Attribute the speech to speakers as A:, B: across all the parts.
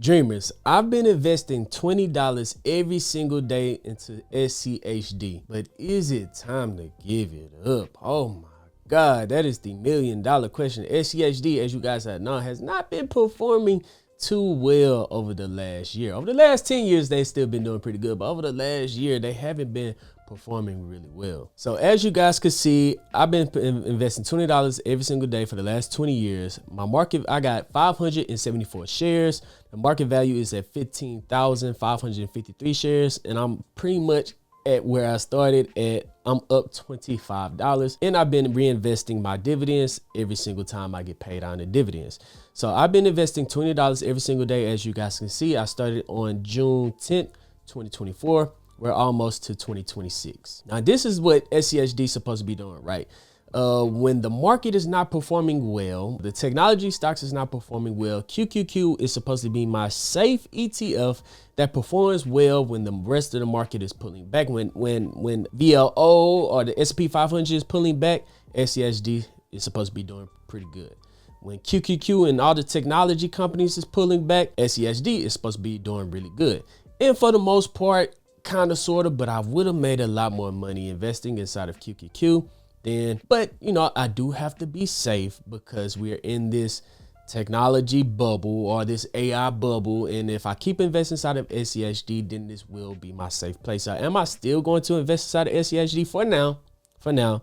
A: Dreamers, I've been investing $20 every single day into SCHD, but is it time to give it up? Oh my God, that is the $1 million question. SCHD, as you guys have known, has not been performing too well over the last year. Over the last 10 years, they've still been doing pretty good, but over the last year, they haven't been performing really well. So as you guys can see, I've been investing $20 every single day for the last 20 years. My market, I got 574 shares. The market value is at 15,553 shares, and I'm pretty much at where I started at. I'm up $25, and I've been reinvesting my dividends every single time I get paid on the dividends. So I've been investing $20 every single day. As you guys can see, I started on June 10th, 2024. We're almost to 2026. Now, this is what SCHD is supposed to be doing, right? When the market is not performing well, the technology stocks is not performing well, QQQ is supposed to be my safe ETF that performs well when the rest of the market is pulling back. When VLO or the S&P 500 is pulling back, SCHD is supposed to be doing pretty good. When QQQ and all the technology companies is pulling back, SCHD is supposed to be doing really good. And for the most part, kind of, sort of, but I would have made a lot more money investing inside of QQQ then. But, you know, I do have to be safe because we're in this technology bubble or this AI bubble. And if I keep investing inside of SCHD, then this will be my safe place. So am I still going to invest inside of SCHD for now? For now,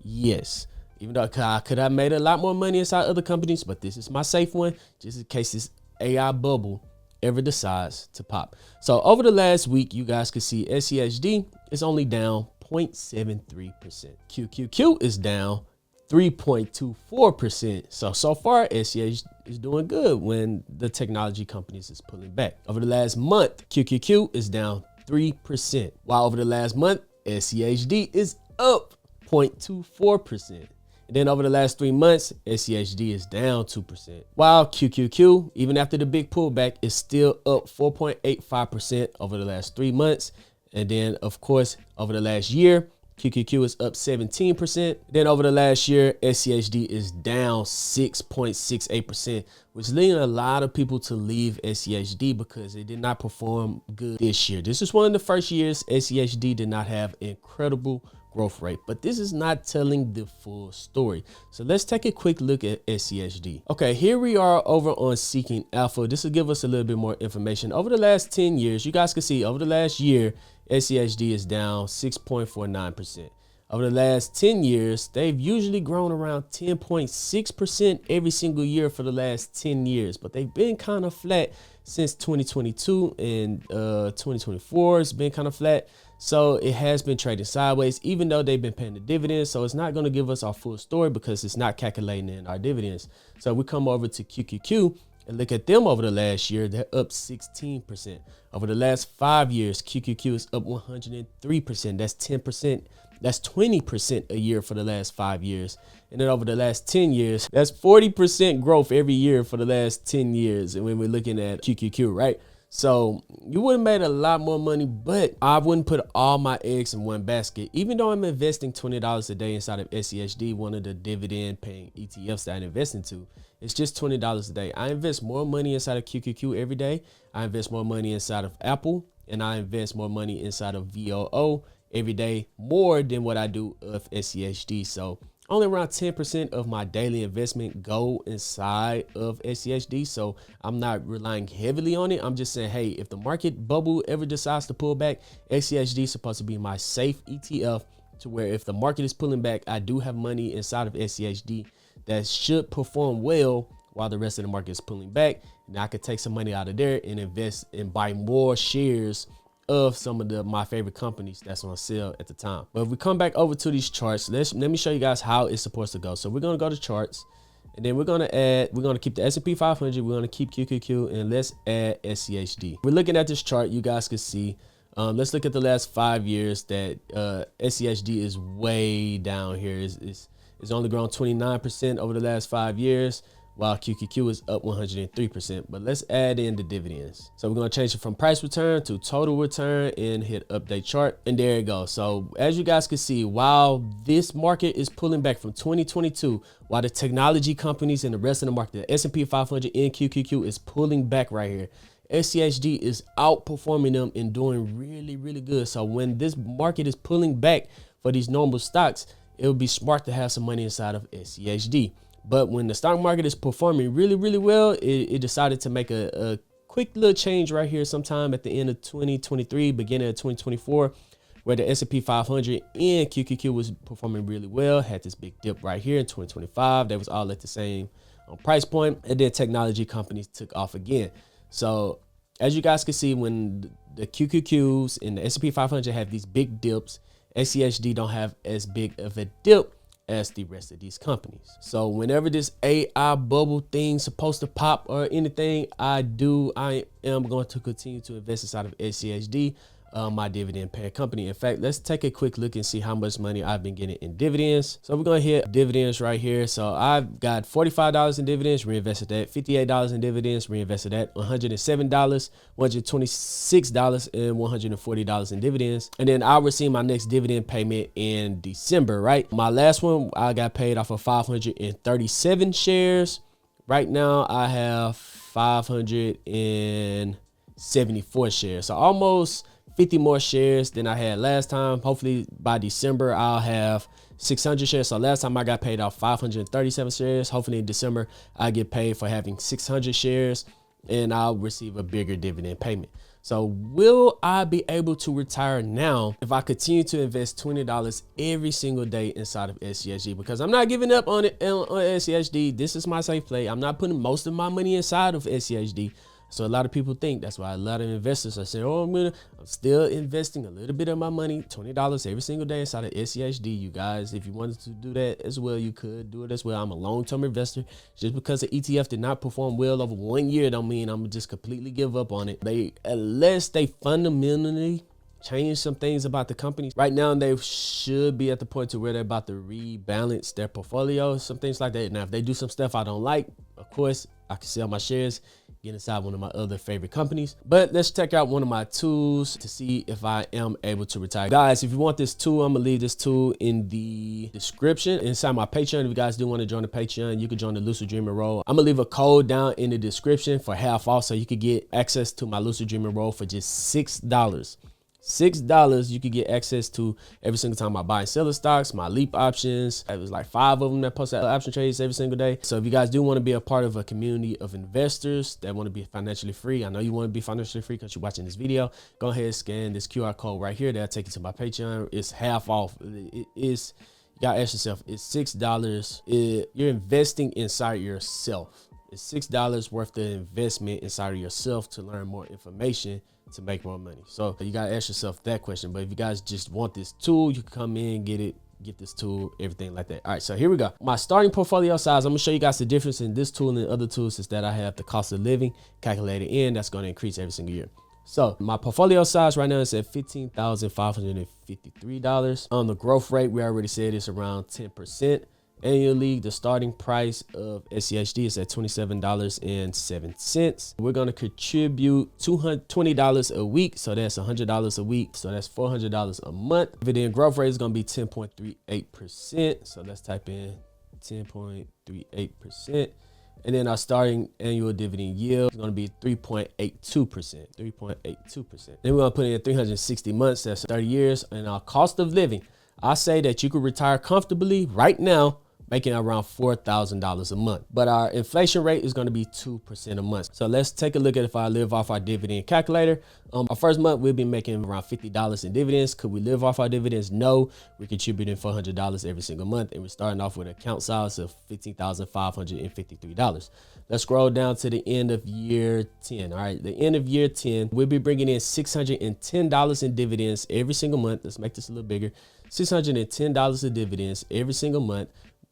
A: yes. Even though I could have made a lot more money inside other companies, but this is my safe one, just in case this AI bubble ever decides to pop. So over the last week, you guys can see SCHD is only down 0.73%. QQQ is down 3.24%. So far, SCHD is doing good when the technology companies is pulling back. Over the last month, QQQ is down 3%, while over the last month, SCHD is up 0.24%. Then over the last 3 months, SCHD is down 2%, while QQQ, even after the big pullback, is still up 4.85% over the last 3 months. And then, of course, over the last year, QQQ is up 17%. Then over the last year, SCHD is down 6.68%, which is leading a lot of people to leave SCHD because it did not perform good this year. This is one of the first years SCHD did not have incredible growth rate, but this is not telling the full story. So let's take a quick look at SCHD. Okay, here we are over on Seeking Alpha. This will give us a little bit more information. Over the last 10 years, you guys can see over the last year, SCHD is down 6.49%. Over the last 10 years, they've usually grown around 10.6% every single year for the last 10 years, but they've been kind of flat since 2022 and 2024. It's been kind of flat. So it has been trading sideways, even though they've been paying the dividends. So it's not going to give us our full story because it's not calculating in our dividends. So we come over to QQQ and look at them over the last year. They're up 16%. Over the last 5 years, QQQ is up 103%. That's 10%. That's 20% a year for the last 5 years. And then over the last 10 years, that's 40% growth every year for the last 10 years. And when we're looking at QQQ, right? So you would have made a lot more money, but I wouldn't put all my eggs in one basket. Even though I'm investing $20 a day inside of SCHD, one of the dividend paying ETFs that I invest into, it's just $20 a day. I invest more money inside of QQQ every day. I invest more money inside of Apple, and I invest more money inside of VOO every day, more than what I do of SCHD. So only around 10% of my daily investment go inside of SCHD. So I'm not relying heavily on it. I'm just saying, hey, if the market bubble ever decides to pull back, SCHD is supposed to be my safe ETF to where if the market is pulling back, I do have money inside of SCHD that should perform well while the rest of the market is pulling back. And I could take some money out of there and invest and buy more shares of some of my favorite companies that's on sale at the time. But if we come back over to these charts, let me show you guys how it's supposed to go. So we're going to go to charts, and then we're going to keep the S&P 500. We're going to keep QQQ, and let's add SCHD. We're looking at this chart. You guys can see, let's look at the last 5 years that SCHD is way down here. It's only grown 29% over the last 5 years, while QQQ is up 103%. But let's add in the dividends. So we're going to change it from price return to total return and hit update chart. And there you go. So as you guys can see, while this market is pulling back from 2022, while the technology companies and the rest of the market, the S&P 500 and QQQ is pulling back right here, SCHD is outperforming them and doing really, really good. So when this market is pulling back for these normal stocks, it would be smart to have some money inside of SCHD. But when the stock market is performing really, really well, it decided to make a quick little change right here sometime at the end of 2023, beginning of 2024, where the S&P 500 and QQQ was performing really well, had this big dip right here in 2025. They was all at the same price point, and then technology companies took off again. So as you guys can see, when the QQQs and the S&P 500 have these big dips, SCHD don't have as big of a dip as the rest of these companies. So whenever this AI bubble thing's supposed to pop or anything, I am going to continue to invest inside of SCHD, my dividend paying company. In fact, let's take a quick look and see how much money I've been getting in dividends. So we're going to hit dividends right here. So I've got $45 in dividends, reinvested that, $58 in dividends, reinvested that, $107, $126, and $140 in dividends. And then I'll receive my next dividend payment in December, right? My last one, I got paid off of 537 shares. Right now I have 574 shares. So almost 50 more shares than I had last time. Hopefully by December, I'll have 600 shares. So last time I got paid off 537 shares. Hopefully in December, I get paid for having 600 shares and I'll receive a bigger dividend payment. So will I be able to retire now if I continue to invest $20 every single day inside of SCHD? Because I'm not giving up on it on SCHD. This is my safe play. I'm not putting most of my money inside of SCHD. So a lot of people think, that's why a lot of investors are saying, oh, I'm still investing a little bit of my money, $20 every single day inside of SCHD. You guys, if you wanted to do that as well, you could do it as well. I'm a long-term investor. Just because the ETF did not perform well over 1 year don't mean I'm just completely give up on it. Unless they fundamentally change some things about the companies. Right now, they should be at the point to where they're about to rebalance their portfolio, some things like that. Now, if they do some stuff I don't like, of course, I can sell my shares, get inside one of my other favorite companies. But let's check out one of my tools to see if I am able to retire. Guys, if you want this tool, I'm gonna leave this tool in the description inside my Patreon. If you guys do want to join the Patreon, you can join the Lucid Dreaming Roll. I'm gonna leave a code down in the description for half off, so you could get access to my Lucid Dreaming Roll for just $6. $6 you could get access to every single time I buy and sell the stocks, my leap options. It was like 5 of them that post option trades every single day. So if you guys do want to be a part of a community of investors that want to be financially free, I know you want to be financially free because you're watching this video, go ahead and scan this QR code right here. That'll take you to my Patreon. It's half off. It is, you gotta ask yourself, it's $6. You're investing inside yourself. It's $6 worth of investment inside of yourself to learn more information to make more money. So you gotta ask yourself that question. But if you guys just want this tool, you can come in, get this tool, everything like that. All right, so here we go. My starting portfolio size, I'm gonna show you guys the difference in this tool and the other tools is that I have the cost of living calculated in. That's gonna increase every single year. So my portfolio size right now is at $15,553. On the growth rate, we already said it's around 10%. Annually, the starting price of SCHD is at $27.07. We're going to contribute $220 a week. So that's $100 a week. So that's $400 a month. Dividend growth rate is going to be 10.38%. So let's type in 10.38%. And then our starting annual dividend yield is going to be 3.82%. 3.82%. Then we're going to put in 360 months. That's 30 years. And our cost of living, I say that you could retire comfortably right now, making around $4,000 a month. But our inflation rate is going to be 2% a month. So let's take a look at if I live off our dividend calculator. Our first month, we'll be making around $50 in dividends. Could we live off our dividends? No. We're contributing $400 every single month. And we're starting off with an account size of $15,553. Let's scroll down to the end of year 10. All right, the end of year 10, we'll be bringing in $610 in dividends every single month. Let's make this a little bigger. $610 in dividends every single month.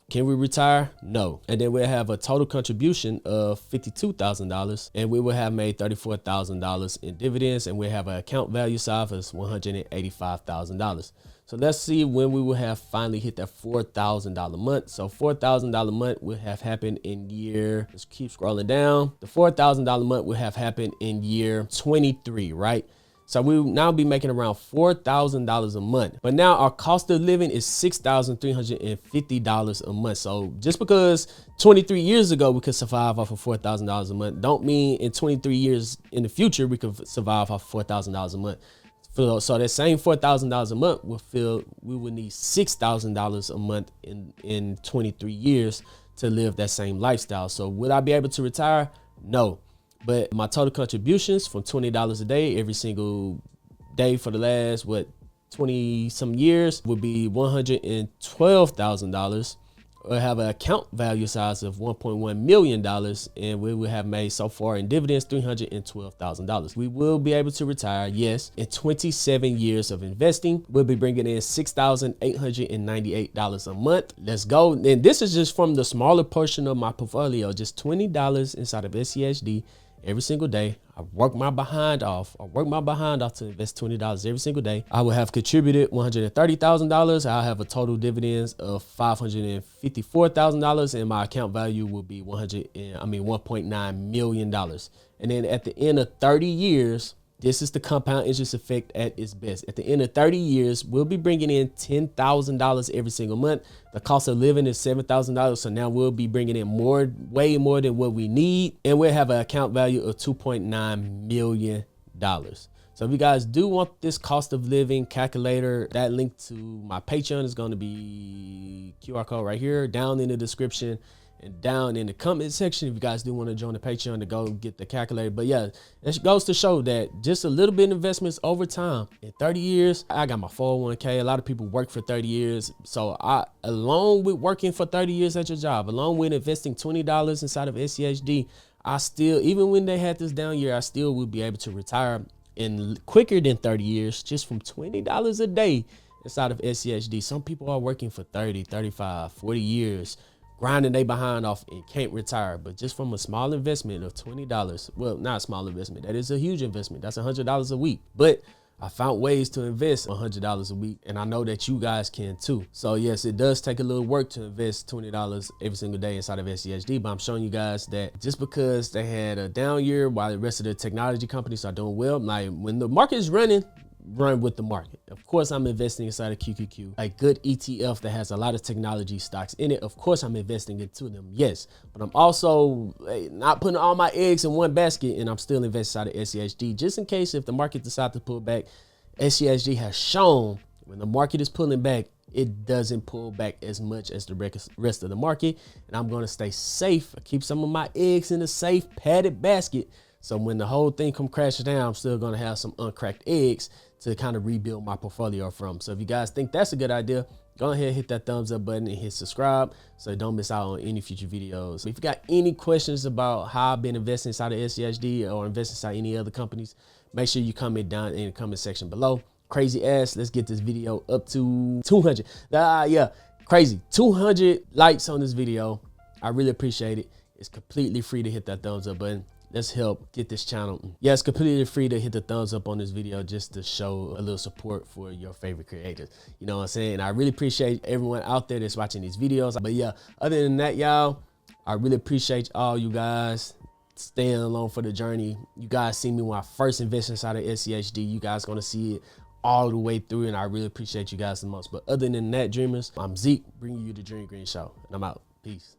A: Can we retire? No. And then we'll have a total contribution of $52,000 and we will have made $34,000 in dividends and we'll have an account value size of $185,000. So let's see when we will have finally hit that $4,000 month. So $4,000 month will have happened in year, let's keep scrolling down. The $4,000 month will have happened in year 23, right? So we will now be making around $4,000 a month. But now our cost of living is $6,350 a month. So just because 23 years ago we could survive off of $4,000 a month, don't mean in 23 years in the future we could survive off of $4,000 a month. So that same $4,000 a month we would need $6,000 a month in 23 years to live that same lifestyle. So would I be able to retire? No. But my total contributions from $20 a day every single day for the last 20 some years would be $112,000. We'll have an account value size of $1.1 million, and we will have made so far in dividends $312,000. We will be able to retire, yes, in 27 years of investing. We'll be bringing in $6,898 a month. Let's go. And this is just from the smaller portion of my portfolio, just $20 inside of SCHD every single day. I work my behind off. to invest $20 every single day. I will have contributed $130,000. I'll have a total dividends of $554,000, and my account value will be $1.9 million. And then at the end of 30 years, this is the compound interest effect at its best. At the end of 30 years, we'll be bringing in $10,000 every single month. The cost of living is $7,000. So now we'll be bringing in way more than what we need. And we'll have an account value of $2.9 million. So if you guys do want this cost of living calculator, that link to my Patreon is going to be QR code right here down in the description. And down in the comment section, if you guys do want to join the Patreon to go get the calculator. But yeah, it goes to show that just a little bit of investments over time. In 30 years, I got my 401k. A lot of people work for 30 years. So along with working for 30 years at your job, along with investing $20 inside of SCHD, I still, even when they had this down year, I still would be able to retire in quicker than 30 years just from $20 a day inside of SCHD. Some people are working for 30, 35, 40 years. Grinding they behind off and can't retire, but just from a small investment of $20, well, not a small investment, that is a huge investment. That's $100 a week. But I found ways to invest $100 a week, and I know that you guys can too. So yes, it does take a little work to invest $20 every single day inside of SCHD, but I'm showing you guys that just because they had a down year while the rest of the technology companies are doing well, like when the market is running, run with the market. Of course, I'm investing inside of QQQ, a good ETF that has a lot of technology stocks in it. Of course, I'm investing into them, yes, but I'm also not putting all my eggs in one basket, and I'm still investing inside of SCHD just in case if the market decides to pull back. SCHD has shown when the market is pulling back, it doesn't pull back as much as the rest of the market, and I'm going to stay safe. I keep some of my eggs in a safe padded basket, so when the whole thing come crashing down, I'm still going to have some uncracked eggs to kind of rebuild my portfolio from. So if you guys think that's a good idea, go ahead and hit that thumbs up button and hit subscribe so don't miss out on any future videos. If you got any questions about how I've been investing inside of SCHD or investing inside any other companies, make sure you comment down in the comment section below. Crazy ass, let's get this video up to 200. Yeah, crazy. 200 likes on this video. I really appreciate it. It's completely free to hit that thumbs up button. Let's help get this channel. Yeah, it's completely free to hit the thumbs up on this video just to show a little support for your favorite creators. You know what I'm saying? I really appreciate everyone out there that's watching these videos. But yeah, other than that, y'all, I really appreciate all you guys staying along for the journey. You guys see me when I first invested inside of SCHD. You guys gonna see it all the way through, and I really appreciate you guys the most. But other than that, dreamers, I'm Zeke, bringing you the Dream Green Show, and I'm out. Peace.